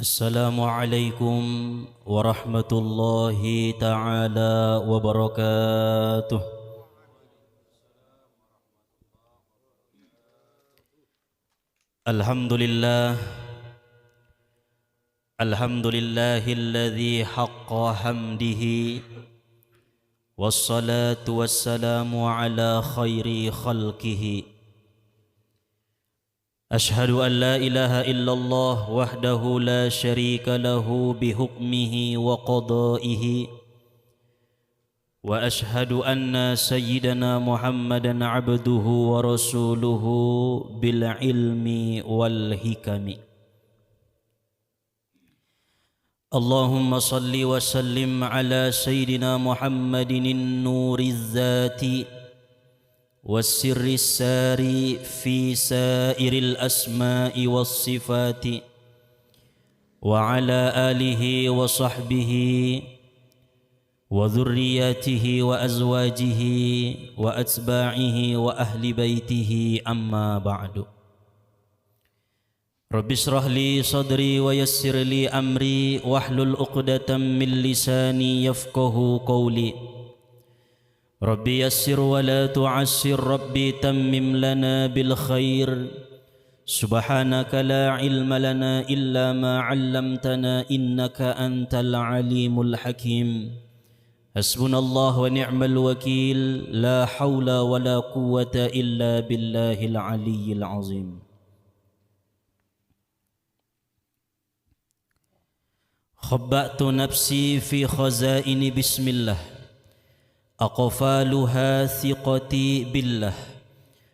Assalamualaikum warahmatullahi taala wabarakatuh. Alhamdulillah, alhamdulillahilladzi haqqa hamdihi, wassalatu wassalamu ala khairi khalqihi. Ashhadu an la ilaha illallah wahdahu la syarika lahu bihukmihi wa qadaihi, wa ashhadu anna sayyidana Muhammadan abduhu wa rasuluhu bil ilmi wal hikami. Allahumma salli wa sallim ala sayyidina Muhammadin nuriz zati والسر الساري في سائر الأسماء والصفات وعلى آله وصحبه وذرياته وأزواجه وأتباعه وأهل بيته أما بعد رب اشرح لي صدري ويسر لي أمري واحلل عقدة من لساني يفقه قولي ربي يسر ولا تعسر ربي تمم لنا بالخير سبحانك لا علم لنا إلا ما علمتنا إنك أنت العليم الحكيم حسبنا الله ونعم الوكيل لا حول ولا قوة إلا بالله العلي العظيم. خبأت نفسي في خزائن بسم الله أقفالها ثقتي بالله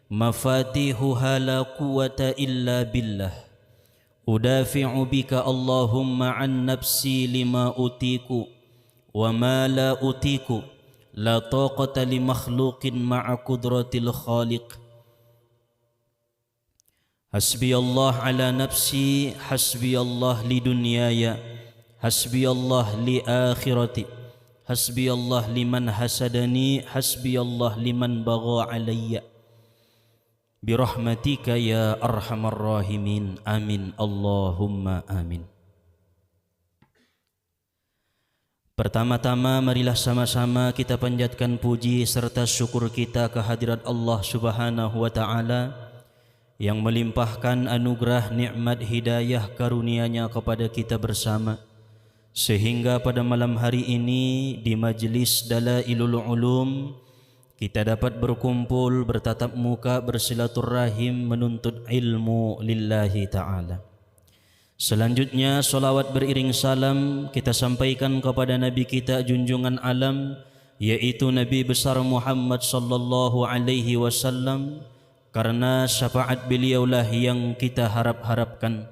مفاتيحها لا قوة إلا بالله أدافع بك اللهم عن نفسي لما أطيق وما لا أطيق لا طاقة لمخلوق مع قدرة الخالق حسبي الله على نفسي حسبي الله لدنياي حسبي الله لآخرتي حسبي الله لمن حسدني حسبي الله لمن بغى علي برحمتك يا أرحم الراحمين آمين اللهم آمين. Pertama-tama marilah sama-sama kita panjatkan puji serta syukur kita kehadirat Allah Subhanahu wa taala yang melimpahkan anugerah nikmat hidayah karunia-Nya kepada kita bersama, sehingga pada malam hari ini di majlis Dalailul Ulum kita dapat berkumpul, bertatap muka, bersilaturahim, menuntut ilmu lillahi ta'ala. Selanjutnya salawat beriring salam kita sampaikan kepada Nabi kita junjungan alam, yaitu Nabi besar Muhammad sallallahu alaihi wasallam, karena syafaat beliaulah yang kita harap-harapkan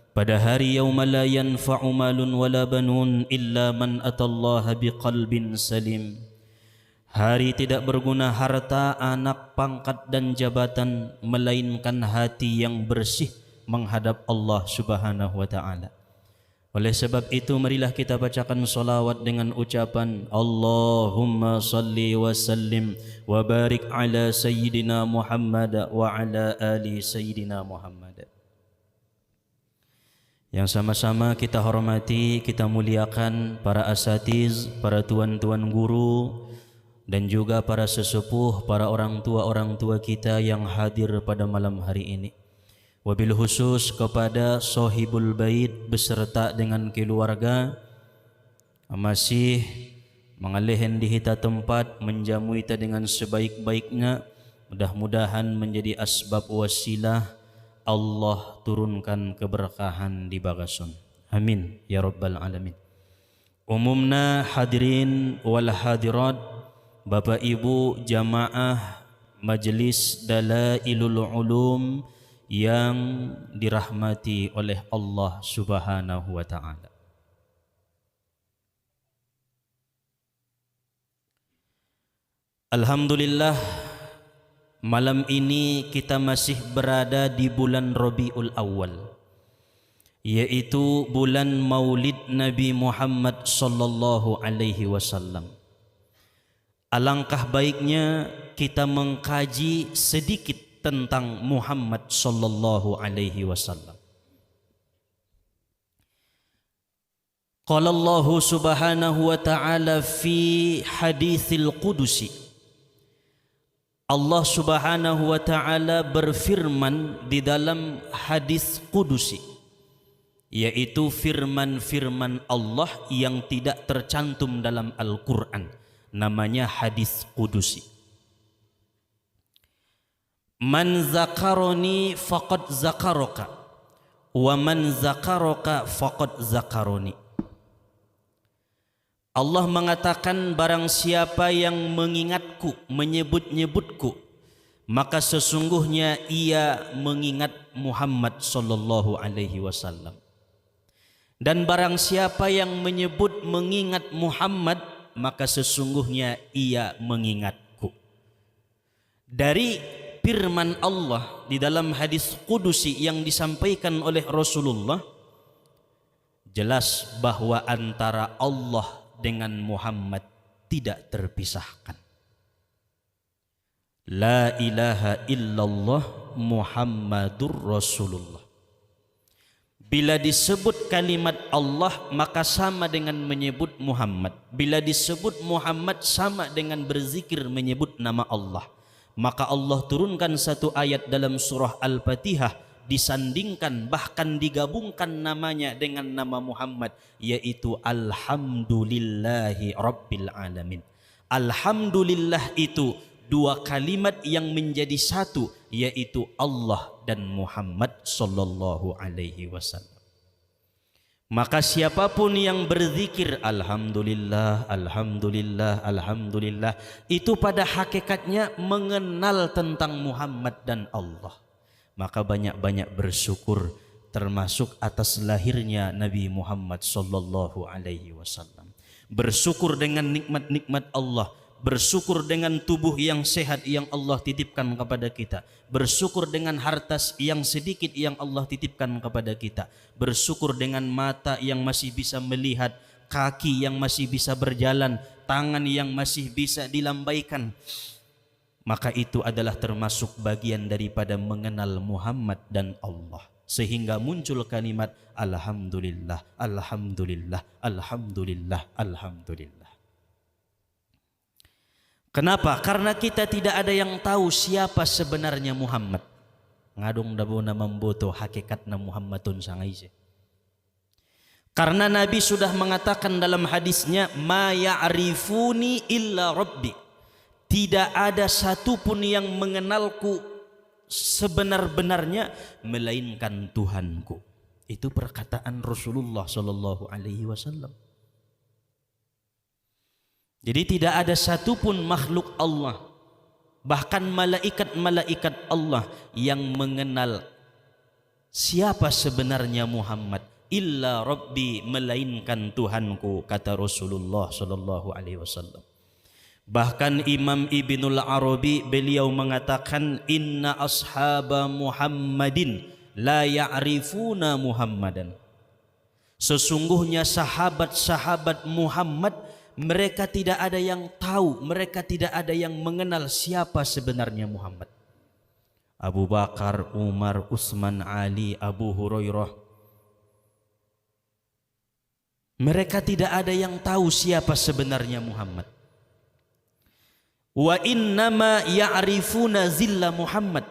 pada hari yauma la yanfa'u malun wala banun illa man atallaha biqalbin salim. Hari tidak berguna harta, anak, pangkat dan jabatan, melainkan hati yang bersih menghadap Allah Subhanahu wa taala. Oleh sebab itu marilah kita bacakan salawat dengan ucapan Allahumma salli wa sallim wa barik ala sayyidina Muhammad wa ala ali sayyidina Muhammad. Yang sama-sama kita hormati, kita muliakan para asatiz, para tuan-tuan guru, dan juga para sesepuh, para orang tua kita yang hadir pada malam hari ini. Wabil khusus kepada sahibul bait beserta dengan keluarga masih mengalihin di hita tempat, menjamu kita dengan sebaik-baiknya. Mudah-mudahan menjadi asbab wasilah Allah turunkan keberkahan di bagasun. Amin ya rabbal alamin. Umumna hadirin wal hadirat, Bapak Ibu jamaah Majelis Dalailul Ulum yang dirahmati oleh Allah Subhanahu wa taala. Alhamdulillah, malam ini kita masih berada di bulan Rabiul Awal, yaitu bulan Maulid Nabi Muhammad sallallahu alaihi wasallam. Alangkah baiknya kita mengkaji sedikit tentang Muhammad sallallahu alaihi wasallam. Qala Allah subhanahu wa ta'ala fi haditsil qudusi. Allah subhanahu wa ta'ala berfirman di dalam hadis qudusi, yaitu firman-firman Allah yang tidak tercantum dalam Al-Quran, namanya hadis qudusi. Man zakaroni faqad zakaraka, wa man zakaraka faqad zakaroni. Allah mengatakan, barang siapa yang mengingatku, menyebut-nyebutku, maka sesungguhnya ia mengingat Muhammad sallallahu alaihi wasallam. Dan barang siapa yang menyebut mengingat Muhammad, maka sesungguhnya ia mengingatku. Dari firman Allah di dalam hadis qudusi yang disampaikan oleh Rasulullah, jelas bahwa antara Allah dengan Muhammad tidak terpisahkan. La ilaha illallah Muhammadur Rasulullah. Bila disebut kalimat Allah, maka sama dengan menyebut Muhammad. Bila disebut Muhammad, sama dengan berzikir menyebut nama Allah. Maka Allah turunkan satu ayat dalam surah Al-Fatihah, disandingkan bahkan digabungkan namanya dengan nama Muhammad, yaitu Alhamdulillahi Rabbil Alamin. Alhamdulillah itu dua kalimat yang menjadi satu, yaitu Allah dan Muhammad sallallahu alaihi wasallam. Maka siapapun yang berzikir Alhamdulillah, Alhamdulillah, Alhamdulillah, itu pada hakikatnya mengenal tentang Muhammad dan Allah. Maka banyak-banyak bersyukur, termasuk atas lahirnya Nabi Muhammad sallallahu alaihi wasallam. Bersyukur dengan nikmat-nikmat Allah, bersyukur dengan tubuh yang sehat yang Allah titipkan kepada kita, bersyukur dengan harta yang sedikit yang Allah titipkan kepada kita, bersyukur dengan mata yang masih bisa melihat, kaki yang masih bisa berjalan, tangan yang masih bisa dilambaikan. Maka itu adalah termasuk bagian daripada mengenal Muhammad dan Allah, sehingga muncul kalimat Alhamdulillah, Alhamdulillah, Alhamdulillah, Alhamdulillah. Kenapa? Karena kita tidak ada yang tahu siapa sebenarnya Muhammad. Ngadong dabuna memboto hakikatna Muhammadun sangaise. Karena Nabi sudah mengatakan dalam hadisnya, ma ya'rifuni illa rabbi. Tidak ada satupun yang mengenalku sebenar-benarnya melainkan Tuhanku. Itu perkataan Rasulullah sallallahu alaihi wasallam. Jadi tidak ada satupun makhluk Allah, bahkan malaikat-malaikat Allah, yang mengenal siapa sebenarnya Muhammad, illa Rabbi, melainkan Tuhanku, kata Rasulullah sallallahu alaihi wasallam. Bahkan Imam Ibnul Arabi beliau mengatakan, inna ashaba Muhammadin la ya'rifuna Muhammadan. Sesungguhnya sahabat-sahabat Muhammad, mereka tidak ada yang tahu, mereka tidak ada yang mengenal siapa sebenarnya Muhammad. Abu Bakar, Umar, Utsman, Ali, Abu Hurairah, mereka tidak ada yang tahu siapa sebenarnya Muhammad. Wa innama ya'rifuna zilla Muhammad.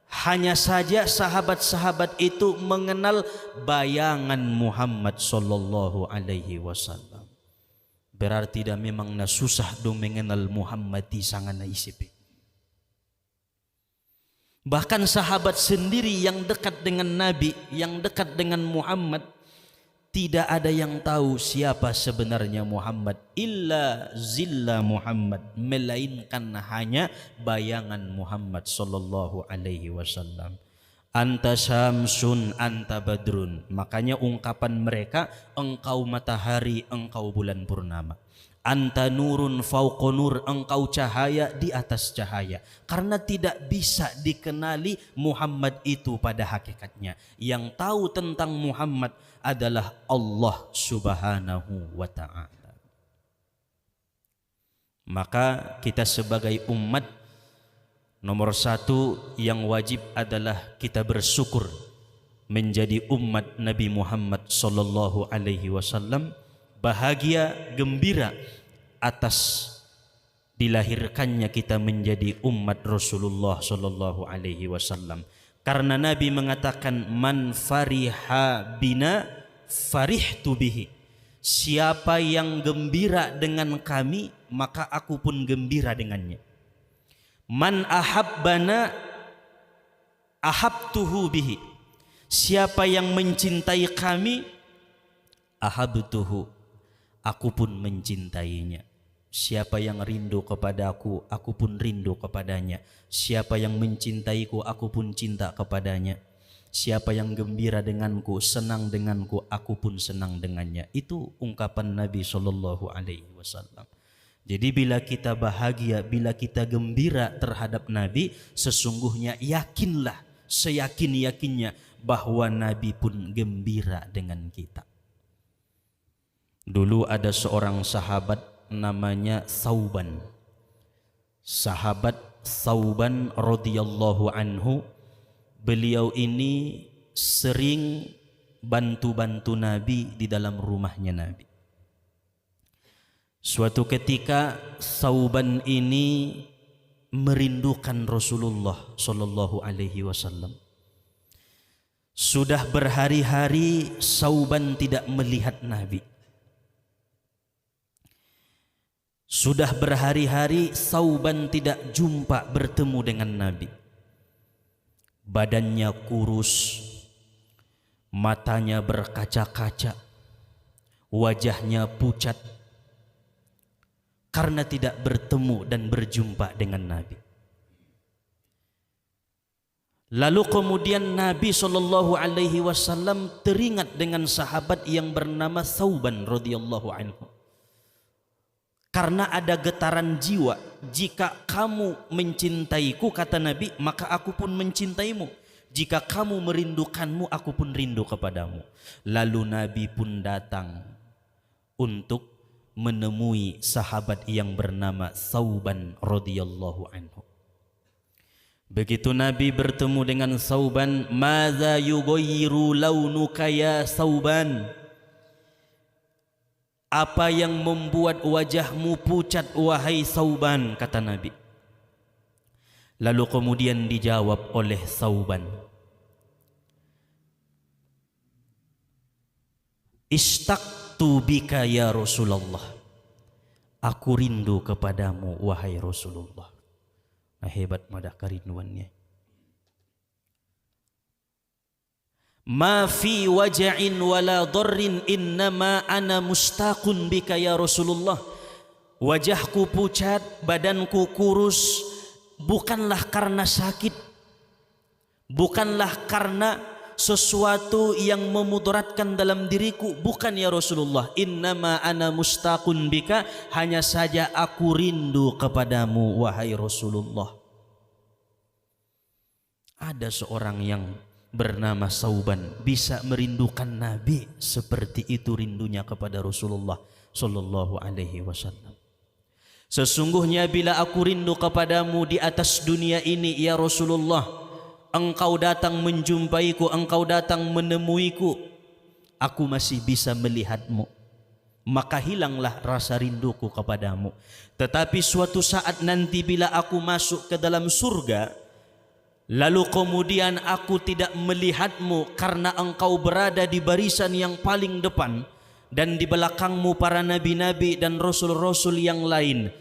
Hanya saja sahabat-sahabat itu mengenal bayangan Muhammad sallallahu alaihi wasallam. Berarti dah memang na susah do mengenal Muhammad di sangan na isip. Bahkan sahabat sendiri yang dekat dengan Nabi, yang dekat dengan Muhammad, tidak ada yang tahu siapa sebenarnya Muhammad, illa zilla Muhammad, melainkan hanya bayangan Muhammad sallallahu alaihi wasallam. Anta syamsun, anta badrun. Makanya ungkapan mereka, engkau matahari, engkau bulan purnama. Anta nurun fauqa nur, engkau cahaya di atas cahaya. Karena tidak bisa dikenali Muhammad itu pada hakikatnya. Yang tahu tentang Muhammad adalah Allah subhanahu wa ta'ala. Maka kita sebagai umat, nomor satu yang wajib adalah kita bersyukur menjadi umat Nabi Muhammad sallallahu alaihi wasallam, bahagia, gembira atas dilahirkannya kita menjadi umat Rasulullah sallallahu alaihi wasallam. Karena Nabi mengatakan, man fariha bina farihtu bihi. Siapa yang gembira dengan kami, maka aku pun gembira dengannya. Man ahabbana ahabtuhu bihi. Siapa yang mencintai kami, ahabtuhu, aku pun mencintainya. Siapa yang rindu kepadaku, aku pun rindu kepadanya. Siapa yang mencintaiku, aku pun cinta kepadanya. Siapa yang gembira denganku, senang denganku, aku pun senang dengannya. Itu ungkapan Nabi sallallahu alaihi wasallam. Jadi bila kita bahagia, bila kita gembira terhadap Nabi, sesungguhnya yakinlah, seyakin-yakinnya bahwa Nabi pun gembira dengan kita. Dulu ada seorang sahabat namanya Thauban. Sahabat Thauban radhiyallahu anhu, beliau ini sering bantu-bantu Nabi di dalam rumahnya Nabi. Suatu ketika Thauban ini merindukan Rasulullah sallallahu alaihi wasallam. Sudah berhari-hari Thauban tidak melihat Nabi. Sudah berhari-hari Thauban tidak jumpa bertemu dengan Nabi. Badannya kurus, matanya berkaca-kaca, wajahnya pucat karena tidak bertemu dan berjumpa dengan Nabi. Lalu kemudian Nabi SAW teringat dengan sahabat yang bernama Thauban radhiyallahu anhu. Karena ada getaran jiwa, jika kamu mencintaiku, kata Nabi, maka aku pun mencintaimu. Jika kamu merindukanmu, aku pun rindu kepadamu. Lalu Nabi pun datang untuk menemui sahabat yang bernama Thauban radhiyallahu anhu. Begitu Nabi bertemu dengan Thauban, "Madza yughayyiru launuka ya Thauban?" Apa yang membuat wajahmu pucat wahai Thauban, kata Nabi. Lalu kemudian dijawab oleh Thauban, "Ishtaqtu bika ya Rasulullah." Aku rindu kepadamu wahai Rasulullah. Nah, hebat madah kerinduannya. Ma fi waja'in wala dharrin innama ana mustaqun bika ya Rasulullah. Wajahku pucat, badanku kurus, bukanlah karena sakit, bukanlah karena sesuatu yang memudaratkan dalam diriku, bukan ya Rasulullah. Innama ana mustaqun bika, hanya saja aku rindu kepadamu wahai Rasulullah. Ada seorang yang bernama Thauban bisa merindukan Nabi seperti itu rindunya kepada Rasulullah sallallahu alaihi wasallam. Sesungguhnya bila aku rindu kepadamu di atas dunia ini ya Rasulullah, engkau datang menjumpaiku, engkau datang menemuiku, aku masih bisa melihatmu, maka hilanglah rasa rinduku kepadamu. Tetapi suatu saat nanti bila aku masuk ke dalam surga, lalu kemudian aku tidak melihatmu karena engkau berada di barisan yang paling depan dan di belakangmu para nabi-nabi dan rasul-rasul yang lain,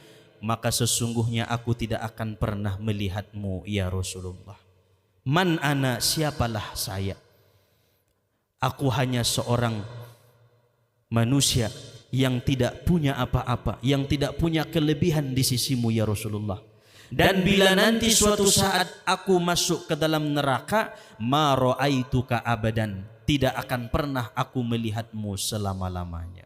maka sesungguhnya aku tidak akan pernah melihatmu ya Rasulullah. Man ana, siapalah saya? Aku hanya seorang manusia yang tidak punya apa-apa, yang tidak punya kelebihan di sisimu ya Rasulullah. Dan bila nanti suatu saat aku masuk ke dalam neraka, ma ra'aituka abadan, tidak akan pernah aku melihatmu selama-lamanya.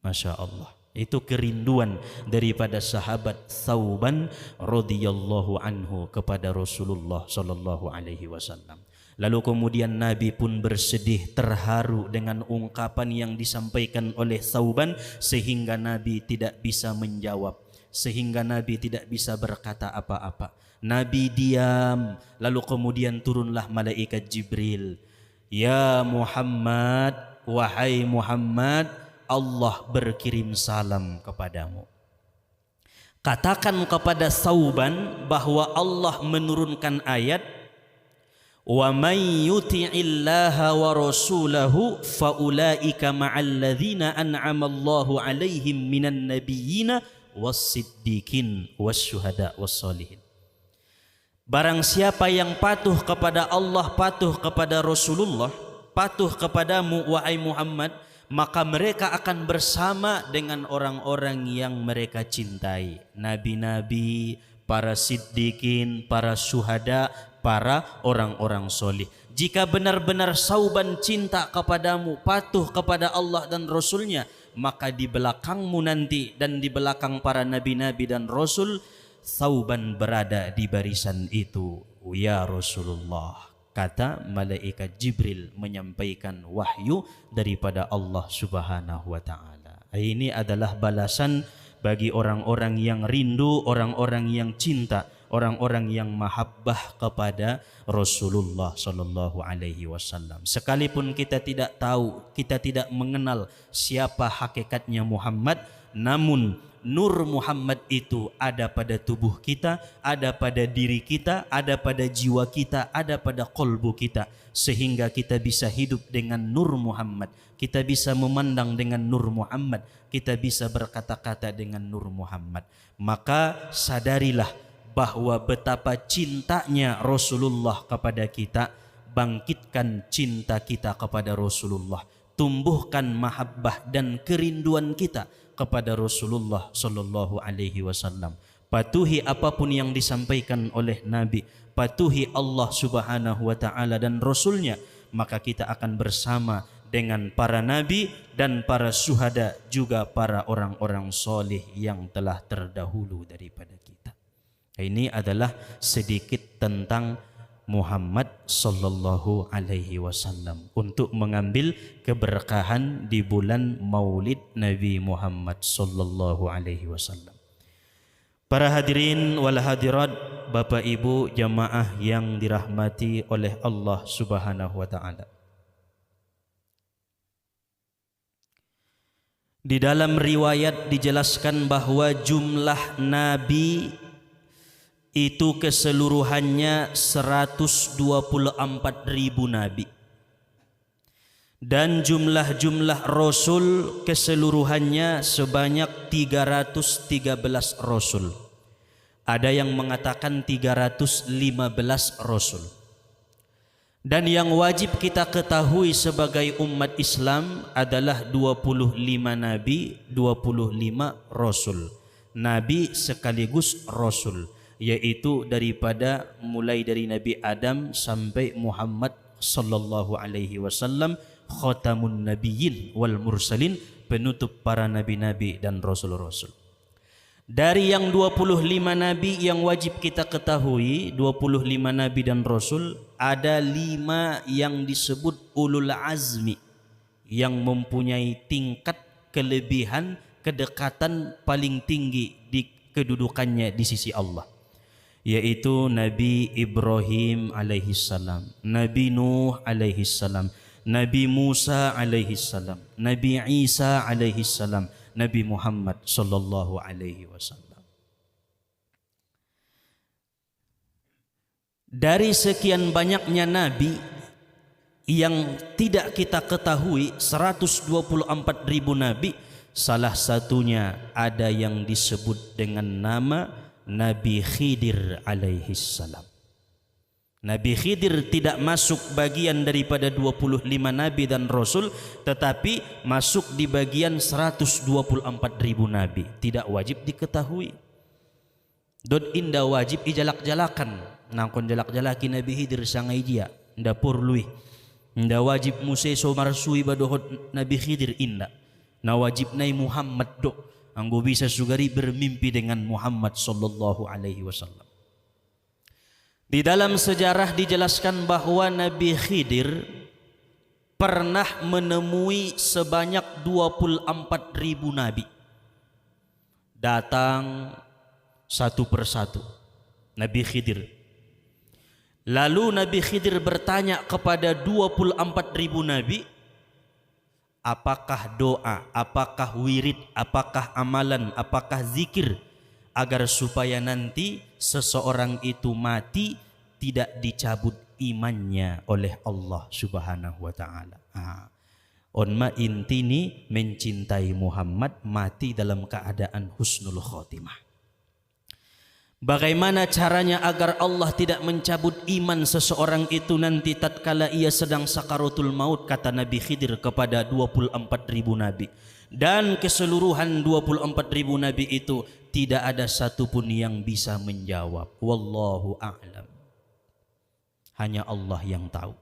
Masya Allah. Itu kerinduan daripada sahabat Thauban radhiyallahu anhu kepada Rasulullah sallallahu alaihi wasallam. Lalu kemudian Nabi pun bersedih, terharu dengan ungkapan yang disampaikan oleh Thauban, sehingga Nabi tidak bisa menjawab, sehingga Nabi tidak bisa berkata apa-apa. Nabi diam. Lalu kemudian turunlah malaikat Jibril. Ya Muhammad, wahai Muhammad, Allah berkirim salam kepadamu. Katakan kepada Thauban bahwa Allah menurunkan ayat, wa may yuti'illaha wa rasulahu faulaika ma'al ladzina an'ama Allahu 'alaihim minan nabiyyina was-siddiqin wasyuhada was-sholihin. Barang siapa yang patuh kepada Allah, patuh kepada Rasulullah, patuh kepadamu wahai Muhammad, maka mereka akan bersama dengan orang-orang yang mereka cintai, nabi-nabi, para siddiqin, para syuhada, para orang-orang solih. Jika benar-benar Thauban cinta kepadamu, patuh kepada Allah dan Rasulnya, maka di belakangmu nanti dan di belakang para nabi-nabi dan Rasul, Thauban berada di barisan itu. Ya Rasulullah, kata malaikat Jibril menyampaikan wahyu daripada Allah Subhanahu wa taala. Ini adalah balasan bagi orang-orang yang rindu, orang-orang yang cinta, orang-orang yang mahabbah kepada Rasulullah sallallahu alaihi wasallam. Sekalipun kita tidak tahu, kita tidak mengenal siapa hakikatnya Muhammad, namun nur Muhammad itu ada pada tubuh kita, ada pada diri kita, ada pada jiwa kita, ada pada kolbu kita, sehingga kita bisa hidup dengan nur Muhammad, kita bisa memandang dengan nur Muhammad, kita bisa berkata-kata dengan nur Muhammad. Maka sadarilah bahwa betapa cintanya Rasulullah kepada kita. Bangkitkan cinta kita kepada Rasulullah, tumbuhkan mahabbah dan kerinduan kita kepada Rasulullah sallallahu alaihi wasallam. Patuhi apapun yang disampaikan oleh Nabi, patuhi Allah Subhanahu wa taala dan Rasulnya, maka kita akan bersama dengan para nabi dan para syuhada, juga para orang-orang soleh yang telah terdahulu daripada kita. Ini adalah sedikit tentang Muhammad sallallahu alaihi wasallam untuk mengambil keberkahan di bulan Maulid Nabi Muhammad sallallahu alaihi wasallam. Para hadirin wal hadirat, Bapak Ibu jamaah yang dirahmati oleh Allah Subhanahu wa taala. Di dalam riwayat dijelaskan bahwa jumlah nabi itu keseluruhannya 124.000 nabi, dan jumlah rasul keseluruhannya sebanyak 313 rasul. Ada yang mengatakan 315 rasul. Dan yang wajib kita ketahui sebagai umat Islam adalah 25 nabi, 25 rasul. Nabi sekaligus rasul, yaitu daripada mulai dari Nabi Adam sampai Muhammad sallallahu alaihi wasallam, khatamun nabiyyin wal mursalin, penutup para nabi-nabi dan rasul-rasul. Dari yang 25 nabi yang wajib kita ketahui, 25 nabi dan rasul, ada 5 yang disebut ulul azmi, yang mempunyai tingkat kelebihan, kedekatan paling tinggi di kedudukannya di sisi Allah, yaitu Nabi Ibrahim alaihissalam, Nabi Nuh alaihissalam, Nabi Musa alaihissalam, Nabi Isa alaihissalam, Nabi Muhammad sallallahu alaihi wasallam. Dari sekian banyaknya nabi yang tidak kita ketahui, 124.000 nabi, salah satunya ada yang disebut dengan nama Nabi Khidir alaihissalam. Nabi Khidir tidak masuk bagian daripada 25 nabi dan rasul, tetapi masuk di bagian 124.000 nabi. Tidak wajib diketahui. Dod inda wajib ijalak-jalakan. Nangkon jalak-jalaki Nabi Khidir sangai dia, inda purlui. Inda wajib musai somarsui badohot Nabi Khidir inda. Na wajib nai Muhammad do. Anggo bisa sugari bermimpi dengan Muhammad sallallahu alaihi wasallam. Di dalam sejarah dijelaskan bahwa Nabi Khidir pernah menemui sebanyak 24.000 nabi. Datang satu persatu Nabi Khidir. Lalu Nabi Khidir bertanya kepada 24.000 nabi, apakah doa, apakah wirid, apakah amalan, apakah zikir, agar supaya nanti seseorang itu mati tidak dicabut imannya oleh Allah Subhanahu wa taala. Onma intini mencintai Muhammad, mati dalam keadaan husnul khotimah. Bagaimana caranya agar Allah tidak mencabut iman seseorang itu nanti tatkala ia sedang sakaratul maut, kata Nabi Khidir kepada 24.000 nabi. Dan keseluruhan 24.000 nabi itu tidak ada satupun yang bisa menjawab. Wallahu a'lam. Hanya Allah yang tahu.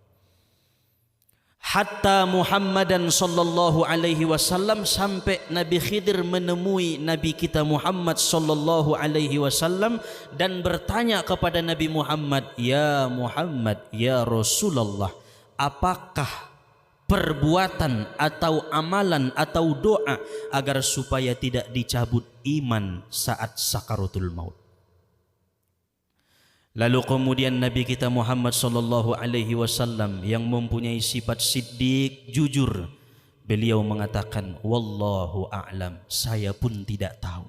Hatta Muhammadan sallallahu alaihi wasallam, sampai Nabi Khidir menemui Nabi kita Muhammad sallallahu alaihi wasallam dan bertanya kepada Nabi Muhammad, ya Muhammad, ya Rasulullah, apakah perbuatan atau amalan atau doa agar supaya tidak dicabut iman saat sakaratul maut? Lalu kemudian Nabi kita Muhammad sallallahu alaihi wasallam yang mempunyai sifat siddiq, jujur, beliau mengatakan, wallahu a'lam, saya pun tidak tahu.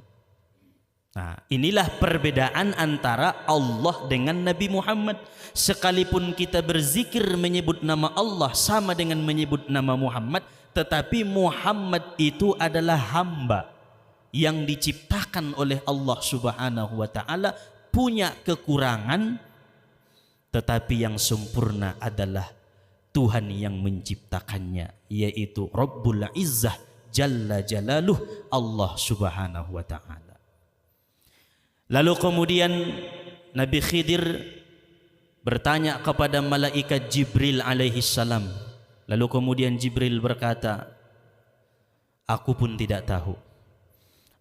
Nah, inilah perbedaan antara Allah dengan Nabi Muhammad. Sekalipun kita berzikir menyebut nama Allah sama dengan menyebut nama Muhammad, tetapi Muhammad itu adalah hamba yang diciptakan oleh Allah Subhanahu wa taala, punya kekurangan, tetapi yang sempurna adalah Tuhan yang menciptakannya, yaitu Rabbul Izzah Jalla Jalaluh, Allah Subhanahu wa ta'ala. Lalu kemudian Nabi Khidir bertanya kepada malaikat Jibril alaihi salam. Lalu kemudian Jibril berkata, aku pun tidak tahu.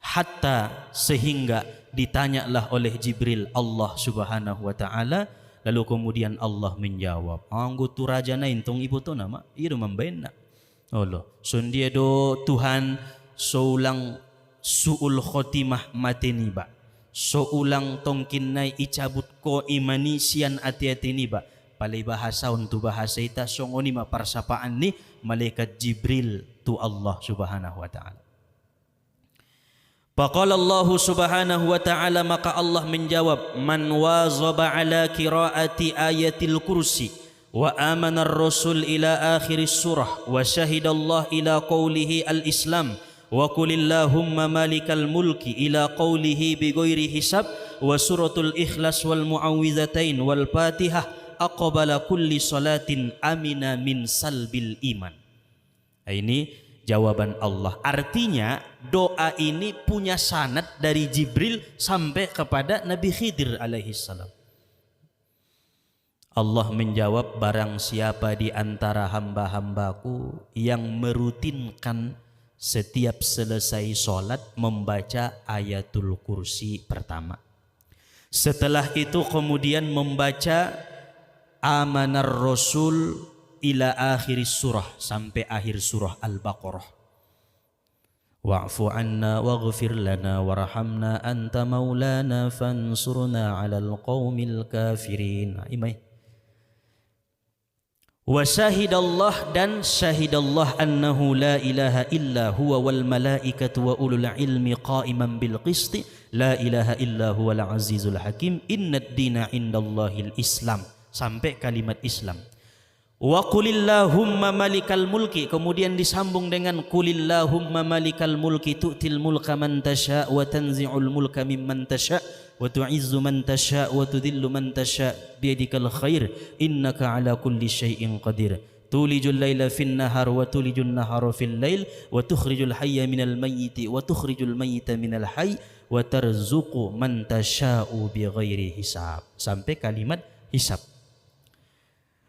Hatta sehingga ditanyalah oleh Jibril Allah Subhanahu wa taala, lalu kemudian Allah menjawab, anggo tu raja na intong ibu to nama iru membena. Allah sundia do Tuhan soulang suul khotimah mateni ba, soulang tongkin nai icabut ko imani sian ati-ati ni ba. Palay bahasa untuk bahasa ita songoni ma parsapaan ni malaikat Jibril tu Allah Subhanahu wa taala. Faqala Allah Subhanahu wa ta'ala, maka Allah menjawab, man wazaba ala qiraati ayatil kursi wa amana ar-rasul ila akhir surah wa syahidallah ila qawlihi al-islam wa qulillahumma malikal mulki ila qawlihi bighairi hisab wa suratul ikhlas wal muawwidzatain wal fatihah aqbala kulli salatin amina min salbil iman. Ini jawaban Allah. Artinya doa ini punya sanad dari Jibril sampai kepada Nabi Khidir alaihi salam. Allah menjawab, barang siapa di antara hamba-hambaku yang merutinkan setiap selesai sholat membaca ayatul kursi pertama, setelah itu kemudian membaca amanar rasul ila akhir surah sampai akhir surah Al-Baqarah. Wa'fu anna waghfir lana warhamna anta maulana fansurna 'alal qaumil kafirin. Imai. Wa syahidallah, dan syahidallah annahu la ilaha illa huwa wal malaikatu wa ulul ilmi qa'iman bil qisti la ilaha illa huwal azizul hakim innad dina indallahil islam sampai kalimat Islam. Wa qulillahumma malikal mulki, kemudian disambung dengan qulillahumma malikal mulki tu'til mulka man tasha wa tanzi'ul mulka mimman tasha wa tu'izzu man tasha wa tudhillu man tasha biyadikal khair innaka ala kulli syai'in qadir tulijul laila fin nahar wa tulijun nahara fil lail wa tukhrijul hayya minal mayyiti wa tukhrijul mayyita minal hayy wa tarzuqu man tasha'u bighairi hisab sampai kalimat hisab.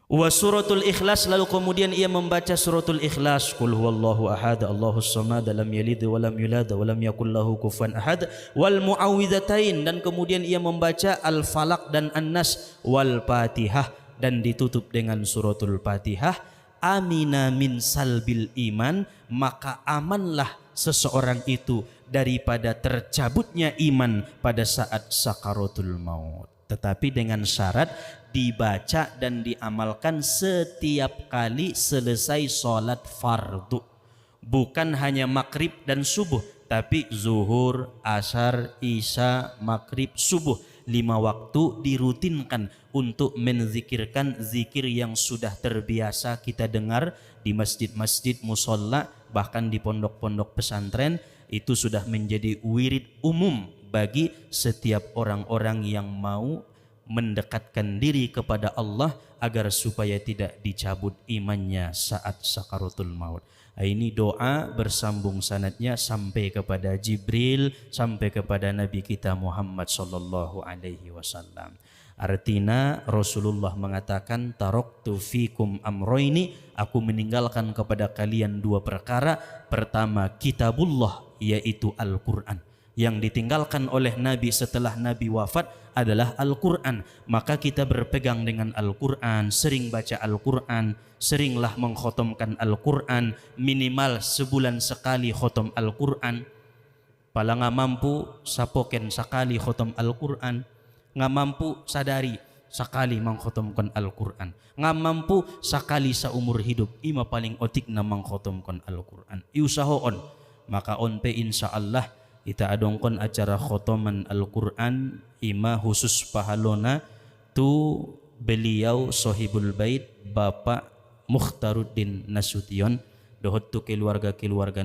Wa suratul ikhlas, lalu kemudian ia membaca suratul ikhlas, qul huwallahu ahad allahus samad lam yalid wa lam yulad wa lam yakul lahu kufuwan ahad, wal muawwidzatain, dan kemudian ia membaca al-falaq dan an-nas, wal fatihah, dan ditutup dengan suratul fatihah. Amina min salbil iman, maka amanlah seseorang itu daripada tercabutnya iman pada saat sakaratul maut, tetapi dengan syarat dibaca dan diamalkan setiap kali selesai sholat fardu. Bukan hanya maghrib dan subuh, tapi zuhur, asar, isya, maghrib, subuh. 5 waktu dirutinkan untuk menzikirkan zikir yang sudah terbiasa kita dengar di masjid-masjid, musola, bahkan di pondok-pondok pesantren. Itu sudah menjadi wirid umum bagi setiap orang-orang yang mau mendekatkan diri kepada Allah agar supaya tidak dicabut imannya saat sakaratul maut. Ini doa bersambung sanadnya sampai kepada Jibril, sampai kepada Nabi kita Muhammad sallallahu alaihi wasallam. Artinya Rasulullah mengatakan, taraktu fikum amroini, aku meninggalkan kepada kalian 2 perkara. Pertama, kitabullah, yaitu Al-Quran. Yang ditinggalkan oleh Nabi setelah Nabi wafat adalah Al-Quran. Maka kita berpegang dengan Al-Quran, sering baca Al-Quran, seringlah mengkhotomkan Al-Quran, minimal sebulan sekali khotom Al-Quran. Pala nggak mampu, sapoken sekali khotom Al-Quran. Nggak mampu, sadari sekali mengkhotomkan Al-Quran. Nggak mampu, sekali seumur hidup. Ima paling otik na mengkhotomkan Al-Quran. Iusahoon, maka onpe insya Allah kita adongkon acara khotoman Al-Quran. Ima khusus pahalona tu beliau sohibul bait Bapak Mukhtaruddin Nasution. Dohot tu keluarga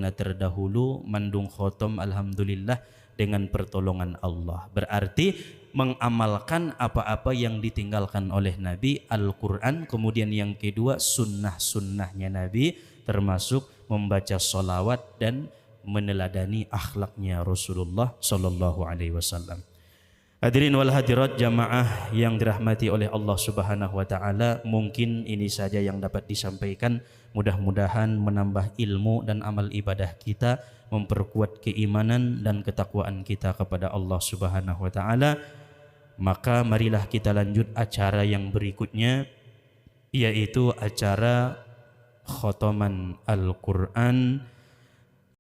na terdahulu mandung khotom alhamdulillah dengan pertolongan Allah. Berarti mengamalkan apa-apa yang ditinggalkan oleh Nabi, Al-Quran. Kemudian yang kedua, sunnah-sunnahnya Nabi, termasuk membaca sholawat dan meneladani akhlaknya Rasulullah sallallahu alaihi wasallam. Hadirin wal hadirat jamaah yang dirahmati oleh Allah Subhanahu wa taala, mungkin ini saja yang dapat disampaikan. Mudah-mudahan menambah ilmu dan amal ibadah kita, memperkuat keimanan dan ketakwaan kita kepada Allah Subhanahu wa taala. Maka marilah kita lanjut acara yang berikutnya, yaitu acara khotoman Al-Quran